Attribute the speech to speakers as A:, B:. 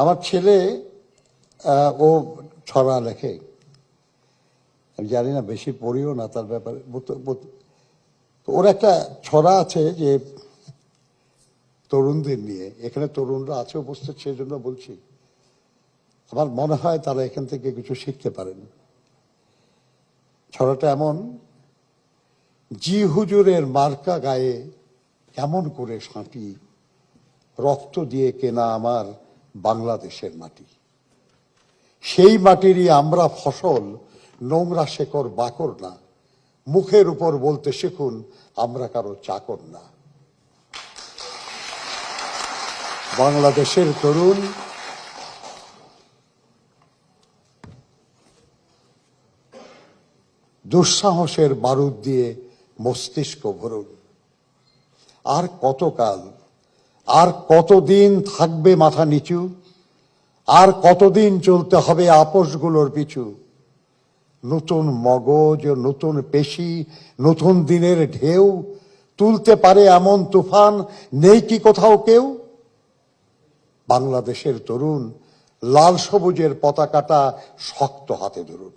A: আমার ছেলে ও ছড়া লেখে, আমি জানি না, বেশি পড়িও না তার ব্যাপারে। তো ওর একটা ছড়া আছে যে তরুণদের নিয়ে, এখানে তরুণরা আছে উপস্থিত, সেই জন্য বলছি, আমার মনে হয় তারা এখান থেকে কিছু শিখতে পারেন। ছড়াটা এমন: জি হুজুরের মার্কা গায়ে কেমন করে সাঁটি, রক্ত দিয়ে কেনা আমার বাংলাদেশের মাটি, সেই মাটিরই আমরা ফসল, নোংরা শেকড় বাকর না, মুখের উপর বলতে শিখুন আমরা কারো চাকর না। বাংলাদেশের তরুণ দুঃসাহসের বারুদ দিয়ে মস্তিষ্ক ভরুন। আর কতকাল, আর কতদিন থাকবে মাথা নিচু, আর কতদিন চলতে হবে আপোষগুলোর পিছু। নতুন মগজ, নতুন পেশি, নতুন দিনের ঢেউ তুলতে পারে এমন তুফান নেই কি কোথাও কেউ। বাংলাদেশের তরুণ লাল সবুজের পতাকাটা শক্ত হাতে ধরুন।